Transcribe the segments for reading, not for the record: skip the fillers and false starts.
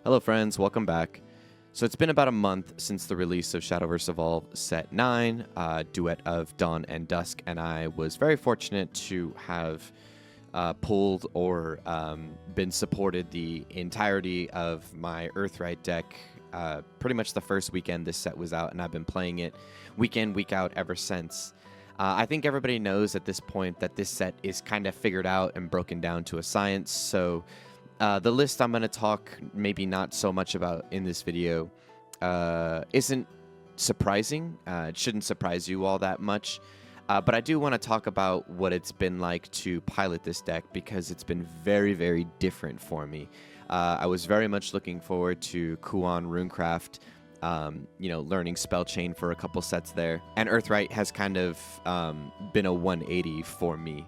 Hello friends, welcome back. So it's been about a month since the release of Shadowverse Evolve Set 9, Duet of Dawn and Dusk, and I was very fortunate to have pulled or been supported the entirety of my EarthRite deck pretty much the first weekend this set was out, and I've been playing it week in, week out ever since. I think everybody knows at this point that this set is kind of figured out and broken down to a science, so the list I'm going to talk maybe not so much about in this video isn't surprising. It shouldn't surprise you all that much. But I do want to talk about what it's been like to pilot this deck because it's been very, very different for me. I was very much looking forward to Kuan Runecraft, learning Spell Chain for a couple sets there. And EarthRite has kind of been a 180 for me.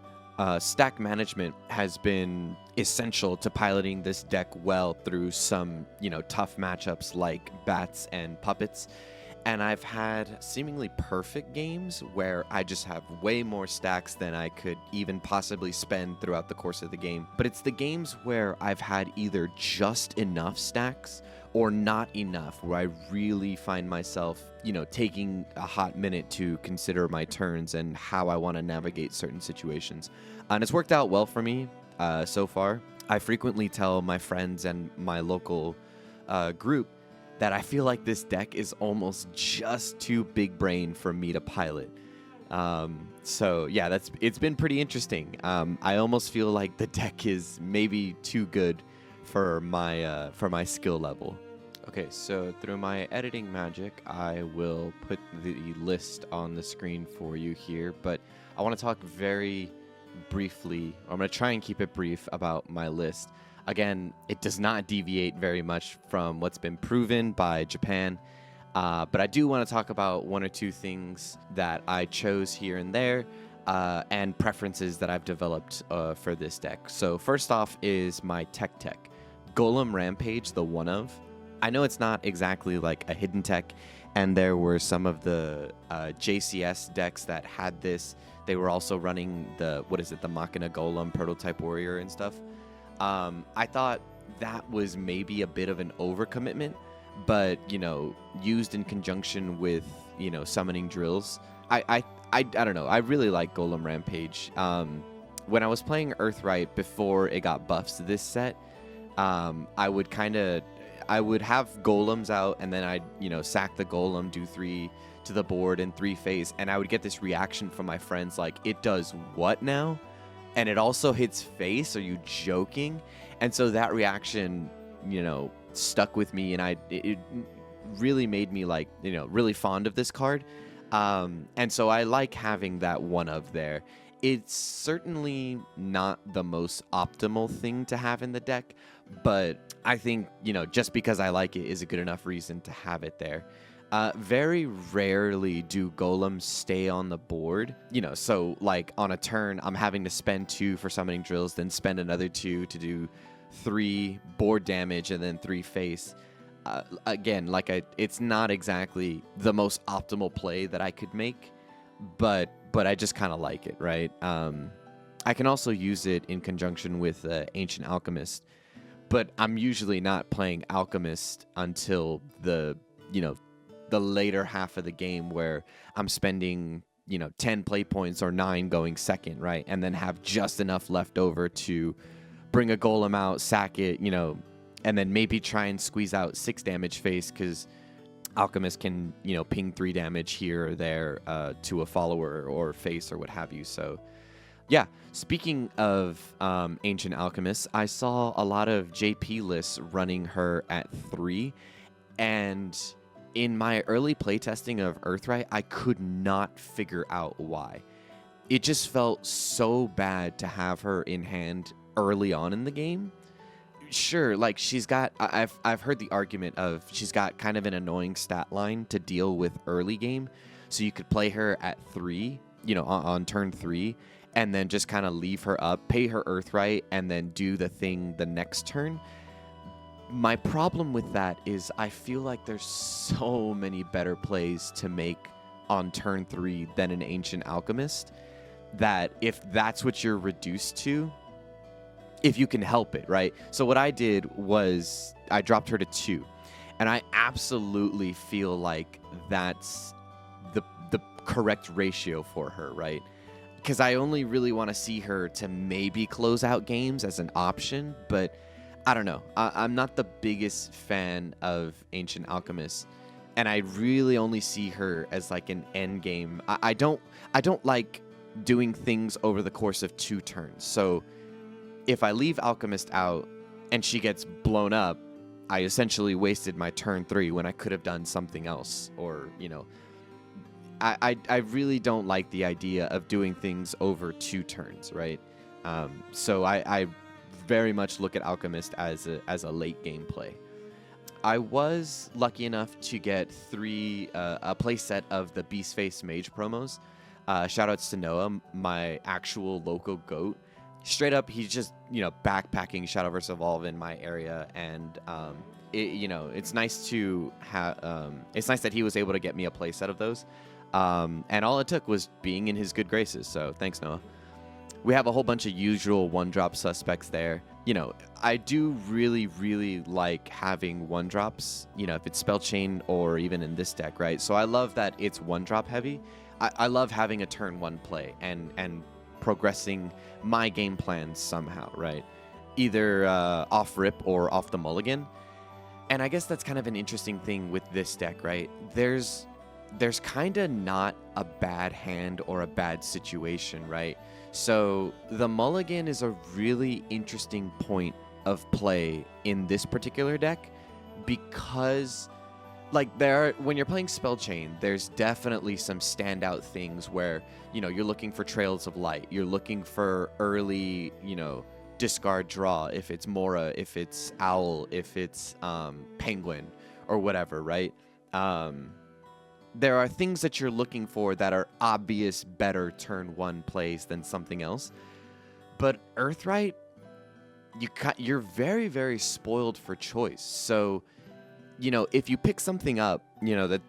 Stack management has been essential to piloting this deck well through some, tough matchups like bats and puppets. And I've had seemingly perfect games where I just have way more stacks than I could even possibly spend throughout the course of the game. But it's the games where I've had either just enough stacks or not enough, where I really find myself, taking a hot minute to consider my turns and how I want to navigate certain situations. And it's worked out well for me so far. I frequently tell my friends and my local group that I feel like this deck is almost just too big brain for me to pilot. So yeah, it's been pretty interesting. I almost feel like the deck is maybe too good for my skill level. Okay, so through my editing magic, I will put the list on the screen for you here, but I want to talk very briefly, or I'm going to try and keep it brief about my list. Again, it does not deviate very much from what's been proven by Japan, but I do want to talk about one or two things that I chose here and there, and preferences that I've developed for this deck. So first off is my tech. Golem Rampage, the one of. I know it's not exactly like a hidden tech, and there were some of the JCS decks that had this. They were also running the Machina Golem Prototype Warrior and stuff. I thought that was maybe a bit of an overcommitment, but used in conjunction with summoning drills, I don't know. I really like Golem Rampage. When I was playing EarthRite before it got buffs this set, I would have golems out, and then I'd sack the golem, do 3 to the board and 3 face, and I would get this reaction from my friends like, it does what now? And it also hits face? Are you joking? And so that reaction, stuck with me, and it really made me really fond of this card. And so I like having that one of there. It's certainly not the most optimal thing to have in the deck, but I think, just because I like it is a good enough reason to have it there. Very rarely do golems stay on the board, so like on a turn, I'm having to spend 2 for summoning drills, then spend another 2 to do 3 board damage and then 3 face. Again, it's not exactly the most optimal play that I could make, but I just kind of like it, right? I can also use it in conjunction with Ancient Alchemist, but I'm usually not playing Alchemist until the later half of the game, where I'm spending 10 play points or 9 going second, right? And then have just enough left over to bring a golem out, sack it, and then maybe try and squeeze out 6 damage face, because Alchemist can ping 3 damage here or there to a follower or face or what have you. So yeah, speaking of Ancient Alchemist, I saw a lot of JP lists running her at 3, and in my early playtesting of EarthRite, I could not figure out why. It just felt so bad to have her in hand early on in the game. Sure, like I've heard the argument of she's got kind of an annoying stat line to deal with early game, so you could play her at 3, on turn 3, and then just kind of leave her up, pay her EarthRite, and then do the thing the next turn. My problem with that is I feel like there's so many better plays to make on turn 3 than an Ancient Alchemist, that if that's what you're reduced to, if you can help it, right? So what I did was I dropped her to 2, and I absolutely feel like that's the correct ratio for her, right? Because I only really want to see her to maybe close out games as an option, but I don't know. I'm not the biggest fan of Ancient Alchemist, and I really only see her as like an end game. I don't like doing things over the course of 2 turns. So if I leave Alchemist out and she gets blown up, I essentially wasted my turn 3 when I could have done something else, or I really don't like the idea of doing things over 2 turns, right? So I very much look at Alchemist as a late game play. I was lucky enough to get a play set of the Beastface Mage promos. Shoutouts to Noah, my actual local goat. Straight up, he's just backpacking Shadow vs. Evolve in my area, and it's nice to have. It's nice that he was able to get me a play set of those. And all it took was being in his good graces. So thanks, Noah. We have a whole bunch of usual 1-drop suspects there. I do really, really like having 1-drops, if it's Spell Chain or even in this deck, right? So I love that it's 1-drop heavy. I love having a turn 1 play and progressing my game plans somehow, right? Either off rip or off the mulligan. And I guess that's kind of an interesting thing with this deck, right? There's kind of not a bad hand or a bad situation, right? So the mulligan is a really interesting point of play in this particular deck, because when you're playing Spell Chain, there's definitely some standout things where, you're looking for Trails of Light, you're looking for early, discard draw, if it's Mora, if it's Owl, if it's Penguin or whatever, right? There are things that you're looking for that are obvious better turn 1 plays than something else. But EarthRite, you're very, very spoiled for choice. So, if you pick something up,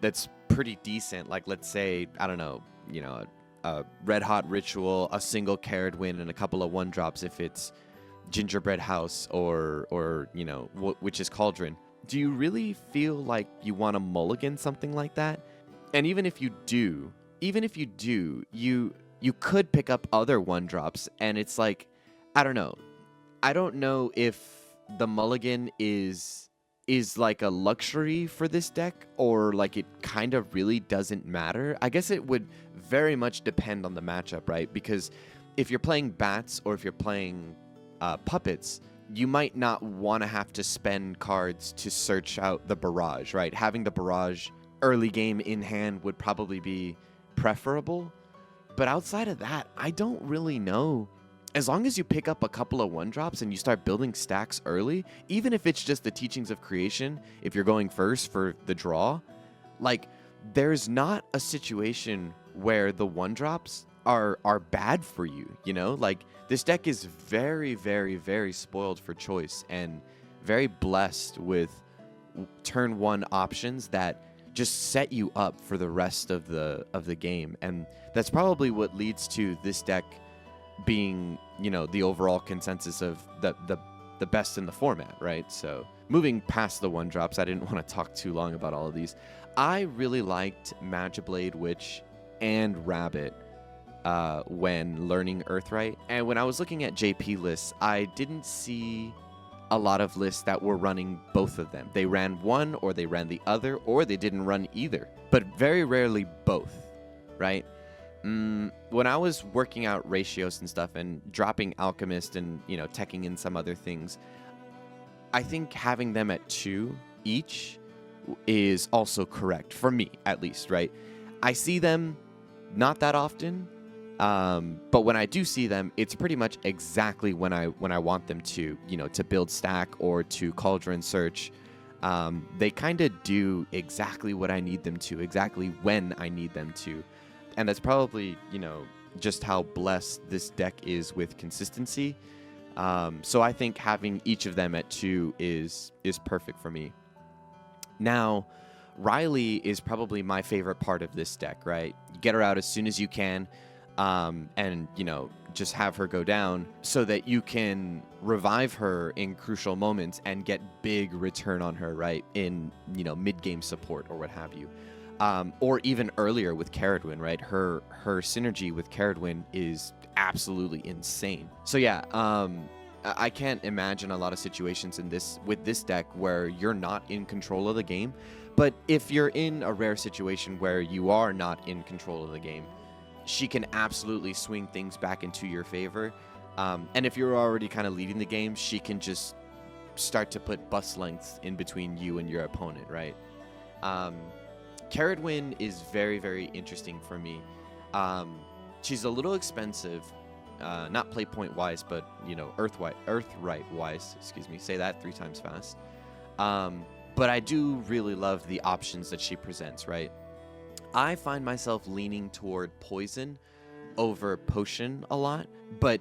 that's pretty decent, like let's say, I don't know, a Red Hot Ritual, a single Caradwyn, and a couple of 1-drops if it's Gingerbread House or Witch's Cauldron. Do you really feel like you want to mulligan something like that? And even if you do, you could pick up other 1-drops, and it's like, I don't know. I don't know if the mulligan is like a luxury for this deck, or like it kind of really doesn't matter. I guess it would very much depend on the matchup, right? Because if you're playing bats or if you're playing puppets, you might not want to have to spend cards to search out the barrage, right? Having the barrage early game in hand would probably be preferable. But outside of that, I don't really know. As long as you pick up a couple of 1-drops and you start building stacks early, even if it's just the Teachings of Creation, if you're going first for the draw, there's not a situation where the 1-drops are bad for you, this deck is very, very, very spoiled for choice and very blessed with turn 1 options that just set you up for the rest of the game. And that's probably what leads to this deck being, the overall consensus of the best in the format, right? So moving past the 1-drops, I didn't want to talk too long about all of these. I really liked Magiblade Witch and Rabbit when learning EarthRite. And when I was looking at JP lists, I didn't see a lot of lists that were running both of them. They ran one, or they ran the other, or they didn't run either, but very rarely both, right? When I was working out ratios and stuff and dropping Alchemist and, teching in some other things, I think having them at 2 each is also correct, for me at least, right? I see them not that often, but when I do see them, it's pretty much exactly when I want them to, to build stack or to cauldron search. They kind of do exactly what I need them to, exactly when I need them to. And that's probably, just how blessed this deck is with consistency. So I think having each of them at 2 is perfect for me. Now, Riley is probably my favorite part of this deck, right? You get her out as soon as you can. And, just have her go down so that you can revive her in crucial moments and get big return on her, right? In, mid-game support or what have you. Or even earlier with Caradwyn, right? Her synergy with Caradwyn is absolutely insane. So yeah, I can't imagine a lot of situations with this deck where you're not in control of the game. But if you're in a rare situation where you are not in control of the game, she can absolutely swing things back into your favor. And if you're already kind of leading the game, she can just start to put bus lengths in between you and your opponent, right? Caradwyn is very, very interesting for me. She's a little expensive, not play point wise, but EarthRite wise. Excuse me, say that 3 times fast. But I do really love the options that she presents, right? I find myself leaning toward poison over potion a lot, but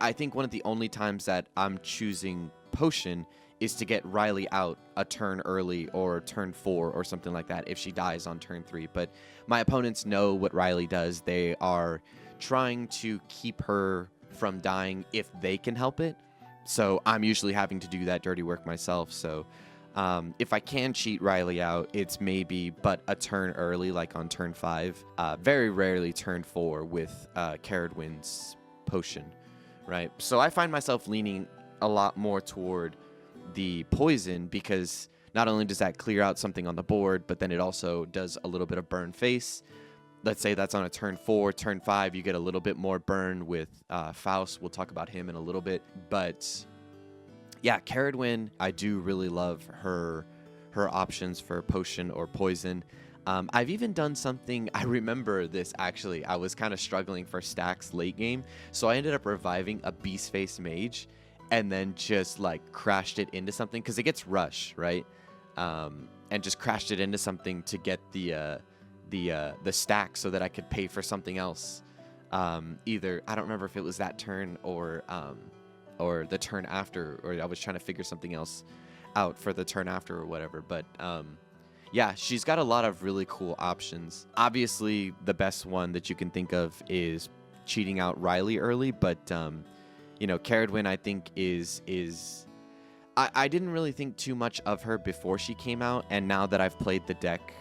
I think one of the only times that I'm choosing potion is to get Riley out a turn early or turn 4 or something like that if she dies on turn 3. But my opponents know what Riley does. They are trying to keep her from dying if they can help it. So I'm usually having to do that dirty work myself. So if I can cheat Riley out, it's maybe but a turn early, like on turn 5. Very rarely turn 4 with Caradwyn's potion, right? So I find myself leaning a lot more toward the poison because not only does that clear out something on the board, but then it also does a little bit of burn face. Let's say that's on a turn 4, turn 5, you get a little bit more burn with Faust. We'll talk about him in a little bit, but yeah, Caradwyn, I do really love her options for potion or poison. I've even done something, I remember this actually, I was kind of struggling for stacks late game, so I ended up reviving a Beast Face Mage and then just like crashed it into something because it gets rush, right? And just crashed it into something to get the stack so that I could pay for something else. Either, I don't remember if it was that turn or the turn after, or I was trying to figure something else out for the turn after or whatever. But yeah, she's got a lot of really cool options. Obviously, the best one that you can think of is cheating out Riley early, but Caradwyn, I think is I didn't really think too much of her before she came out, and now that I've played the deck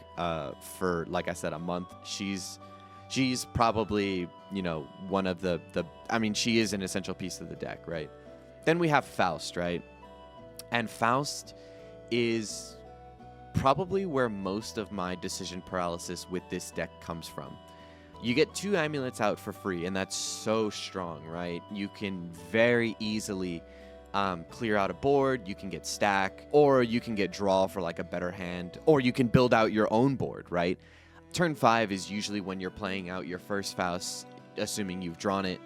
for, like I said, a month, she's probably one of the I mean, she is an essential piece of the deck, right? Then we have Faust, right? And Faust is probably where most of my decision paralysis with this deck comes from. You get 2 amulets out for free, and that's so strong, right? You can very easily clear out a board, you can get stack, or you can get draw for like a better hand, or you can build out your own board, right? Turn 5 is usually when you're playing out your first Faust, assuming you've drawn it,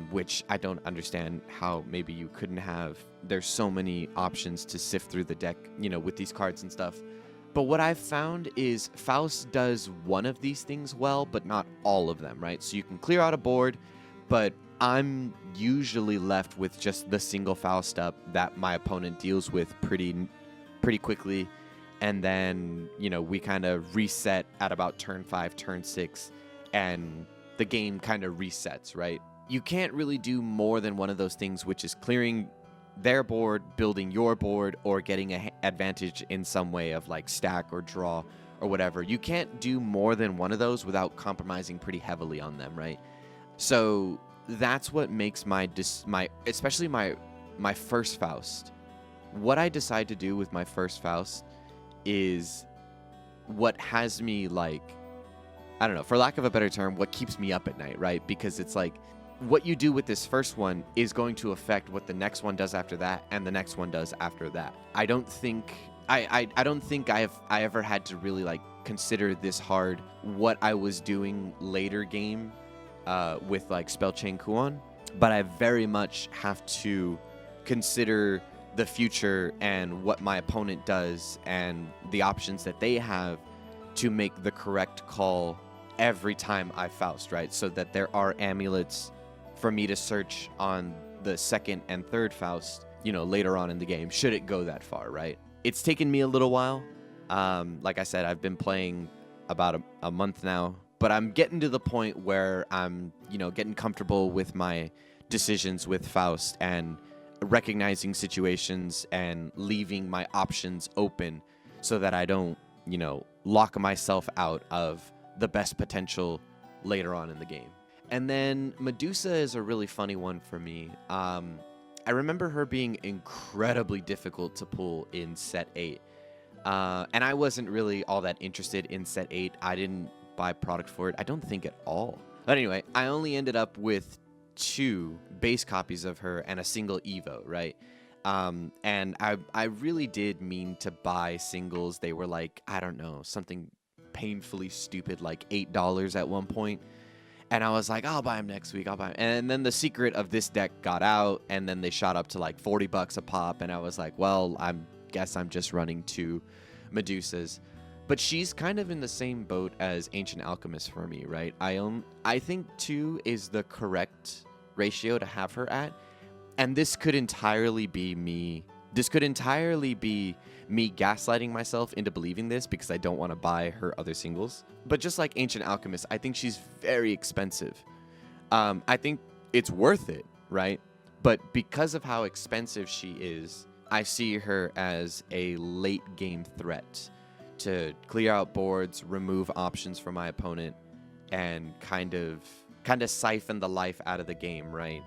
which I don't understand how maybe you couldn't have. There's so many options to sift through the deck, with these cards and stuff. But what I've found is Faust does one of these things well, but not all of them, right? So you can clear out a board, but I'm usually left with just the single Faust up that my opponent deals with pretty quickly. And then, we kind of reset at about turn 5, turn 6, and the game kind of resets, right? You can't really do more than one of those things, which is clearing their board, building your board, or getting an advantage in some way of like stack or draw or whatever. You can't do more than one of those without compromising pretty heavily on them, right? So that's what makes especially my first Faust. What I decide to do with my first Faust is what has me like, I don't know, for lack of a better term, what keeps me up at night, right? Because it's like, what you do with this first one is going to affect what the next one does after that, and the next one does after that. I don't think I ever had to really like consider this hard what I was doing later game with like Spellchain Kuon, but I very much have to consider the future and what my opponent does and the options that they have to make the correct call every time I Faust, right? So that there are amulets for me to search on the second and third Faust, later on in the game, should it go that far, right? It's taken me a little while. Like I said, I've been playing about a month now, but I'm getting to the point where I'm, getting comfortable with my decisions with Faust and recognizing situations and leaving my options open so that I don't, lock myself out of the best potential later on in the game. And then Medusa is a really funny one for me. I remember her being incredibly difficult to pull in set 8. And I wasn't really all that interested in set 8. I didn't buy product for it, I don't think at all. But anyway, I only ended up with 2 base copies of her and a single Evo, right? And I really did mean to buy singles. They were like, I don't know, something painfully stupid, like $8 at one point. And I was like, I'll buy them next week. I'll buy them. And then the secret of this deck got out, and then they shot up to like $40 a pop. And I was like, well, guess I'm just running 2 Medusas. But she's kind of in the same boat as Ancient Alchemist for me, right? I think 2 is the correct ratio to have her at. And this could entirely be me. This could entirely be me gaslighting myself into believing this because I don't want to buy her other singles. But just like Ancient Alchemist, I think she's very expensive. I think it's worth it, right? But because of how expensive she is, I see her as a late game threat to clear out boards, remove options from my opponent, and kind of siphon the life out of the game, right?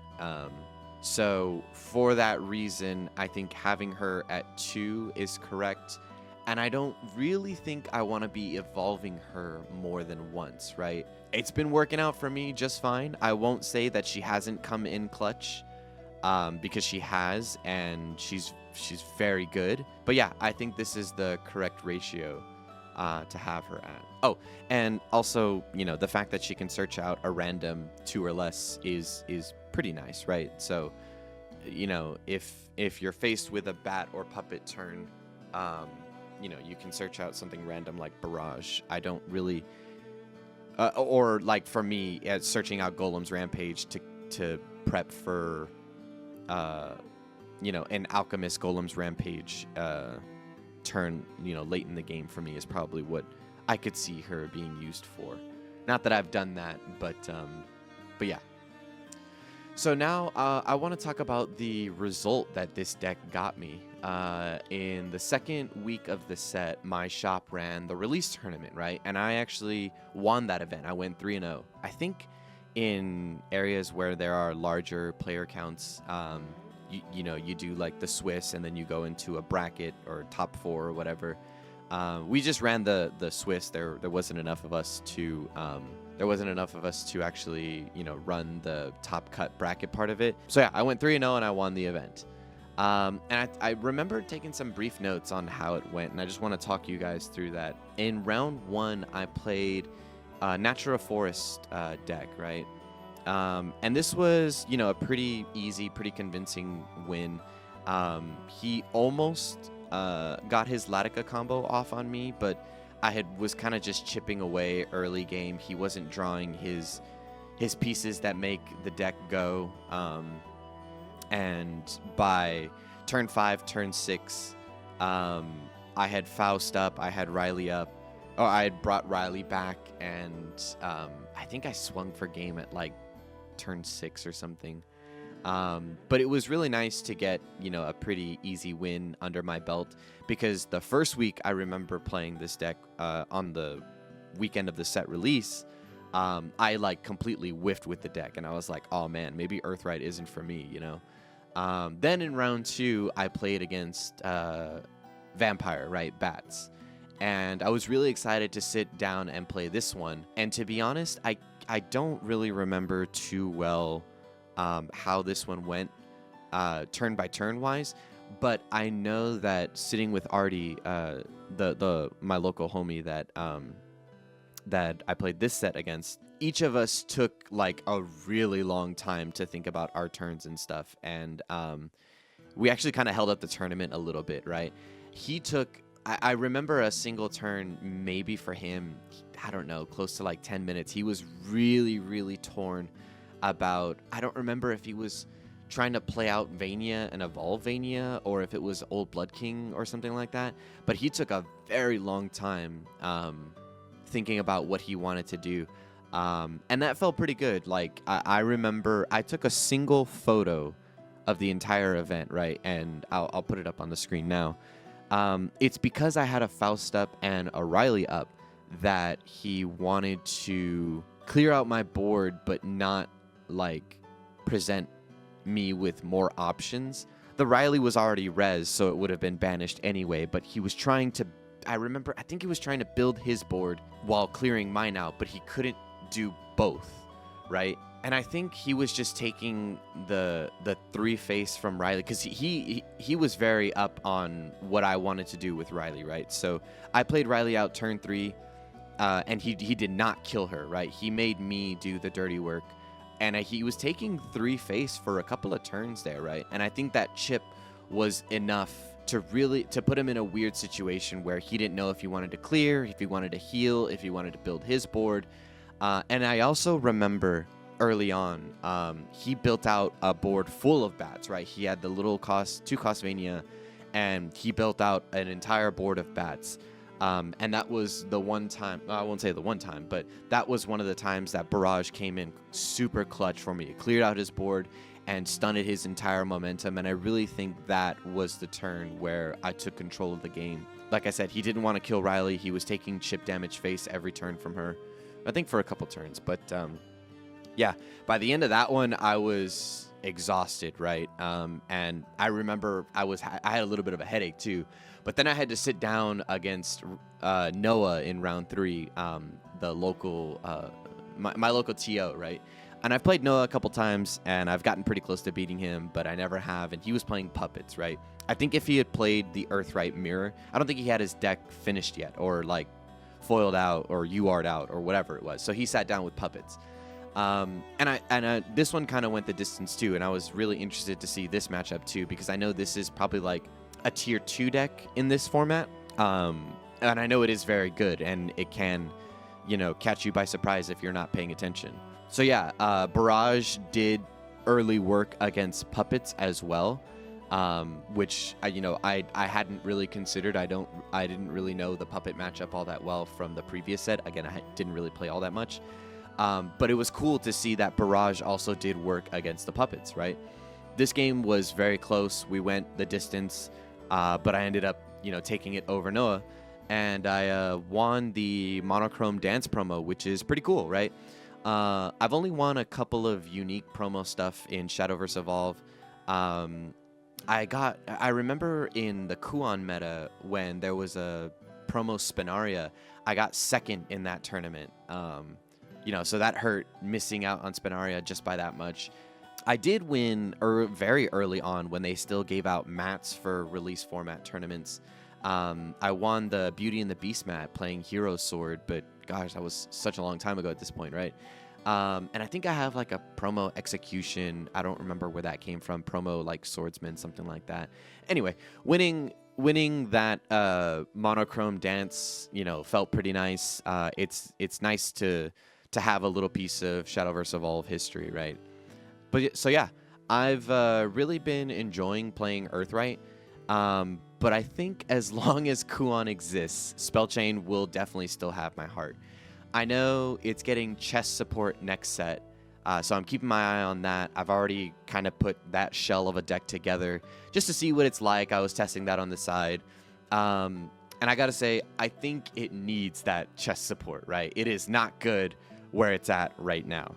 So for that reason, I think having her at 2 is correct. And I don't really think I want to be evolving her more than once, right? It's been working out for me just fine. I won't say that she hasn't come in clutch, because she has, and she's very good. But yeah, I think this is the correct ratio to have her at. Oh, and also, the fact that she can search out a random 2 or less is pretty nice, right? So, if you're faced with a bat or puppet turn, you can search out something random like Barrage. I don't really, or like for me, searching out Golem's Rampage to prep for, an Alchemist Golem's Rampage turn, late in the game for me is probably what I could see her being used for. Not that I've done that, but yeah. So now I want to talk about the result that this deck got me. In the second week of the set, my shop ran the release tournament, right? And I actually won that event. I went 3-0. I think in areas where there are larger player counts, you do like the Swiss, and then you go into a bracket or top 4 or whatever. We just ran the Swiss. There wasn't enough of us to actually run the top cut bracket part of it. So yeah, I went 3-0 and I won the event. And I remember taking some brief notes on how it went, and I just want to talk you guys through that. In round 1, I played Natural Forest deck, right? And this was, a pretty easy, pretty convincing win. He almost got his Latica combo off on me, but I was kind of just chipping away early game. He wasn't drawing his pieces that make the deck go. And by turn 5, turn 6, I had Faust up, I had Riley up, or I had brought Riley back, and I think I swung for game at like turn 6 or something. But it was really nice to get, a pretty easy win under my belt, because the first week I remember playing this deck on the weekend of the set release. I like completely whiffed with the deck, and I was like, oh man, maybe EarthRite isn't for me, Then in round 2, I played against Vampire, right? Bats. And I was really excited to sit down and play this one. And to be honest, I don't really remember too well how this one went turn by turn wise, but I know that sitting with Artie, my local homie that I played this set against, each of us took like a really long time to think about our turns and stuff, and we actually kind of held up the tournament a little bit, right? He took, I remember a single turn maybe for him, I don't know, close to like 10 minutes. He was really, really torn about, I don't remember if he was trying to play out Vania and evolve Vania, or if it was Old Blood King or something like that, but he took a very long time thinking about what he wanted to do. And that felt pretty good. Like, I remember I took a single photo of the entire event, right? And I'll put it up on the screen now. It's because I had a Faust up and a Riley up that he wanted to clear out my board, but not, like, present me with more options. The Riley was already res, so it would have been banished anyway, but he was trying to, I think he was trying to build his board while clearing mine out, but he couldn't do both, right? And I think he was just taking the 3-face from Riley, because he was very up on what I wanted to do with Riley, right? So I played Riley out turn 3, and he did not kill her, right? He made me do the dirty work, and he was taking 3-face for a couple of turns there, right? And I think that chip was enough to put him in a weird situation where he didn't know if he wanted to clear, if he wanted to heal, if he wanted to build his board. And I also remember early on, he built out a board full of bats, right? He had the little 2-cost Mania, and he built out an entire board of bats. And that was the one time, I won't say the one time, but that was one of the times that Barrage came in super clutch for me. It cleared out his board and stunted his entire momentum, and I really think that was the turn where I took control of the game. Like I said, he didn't want to kill Riley. He was taking chip damage face every turn from her, I think for a couple turns. But yeah, by the end of that one, I was exhausted, right? And I remember I had a little bit of a headache too. But then I had to sit down against Noah in round 3, the local, my local TO, right? And I've played Noah a couple times, and I've gotten pretty close to beating him, but I never have. And he was playing puppets, right? I think if he had played the EarthRite mirror, I don't think he had his deck finished yet, or like foiled out, or UR'd out, or whatever it was. So he sat down with puppets. And this one kind of went the distance too, and I was really interested to see this matchup too, because I know this is probably like a tier 2 deck in this format, and I know it is very good, and it can, you know, catch you by surprise if you're not paying attention. So yeah, Barrage did early work against puppets as well, which I hadn't really considered. I didn't really know the puppet matchup all that well from the previous set. Again, I didn't really play all that much, but it was cool to see that Barrage also did work against the puppets, right? This game was very close. We went the distance, but I ended up, taking it over Noah, and I won the monochrome dance promo, which is pretty cool, right? I've only won a couple of unique promo stuff in Shadowverse Evolve. I remember in the Kuon meta when there was a promo Spinaria, I got second in that tournament. So that hurt, missing out on Spinaria just by that much. I did win very early on when they still gave out mats for release format tournaments. I won the Beauty and the Beast mat playing Hero Sword, but gosh, that was such a long time ago at this point, right? And I think I have like a promo Execution. I don't remember where that came from. Promo like Swordsman, something like that. Anyway, winning that monochrome dance, felt pretty nice. It's nice to have a little piece of Shadowverse Evolve history, right? But so yeah, I've really been enjoying playing EarthRite. But I think as long as Kuon exists, Spellchain will definitely still have my heart. I know it's getting chest support next set, so I'm keeping my eye on that. I've already kind of put that shell of a deck together just to see what it's like. I was testing that on the side. And I gotta say, I think it needs that chest support, right? It is not good where it's at right now.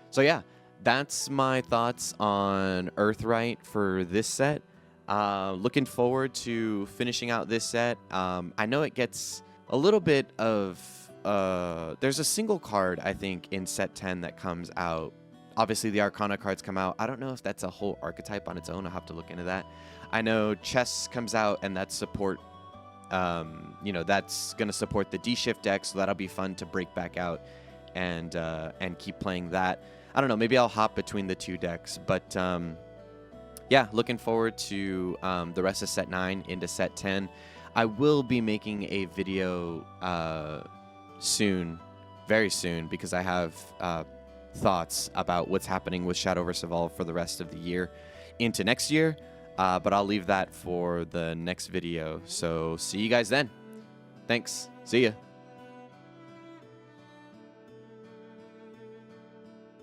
So yeah, that's my thoughts on EarthRite for this set. Looking forward to finishing out this set. I know it gets a little bit of... there's a single card, I think, in set 10 that comes out. Obviously, the Arcana cards come out. I don't know if that's a whole archetype on its own. I'll have to look into that. I know Chess comes out, and that's support... that's going to support the D-Shift deck, so that'll be fun to break back out and keep playing that. I don't know, maybe I'll hop between the two decks, but... yeah, looking forward to the rest of set 9 into set 10. I will be making a video soon, very soon, because I have thoughts about what's happening with Shadowverse Evolve for the rest of the year into next year. But I'll leave that for the next video. So see you guys then. Thanks. See ya.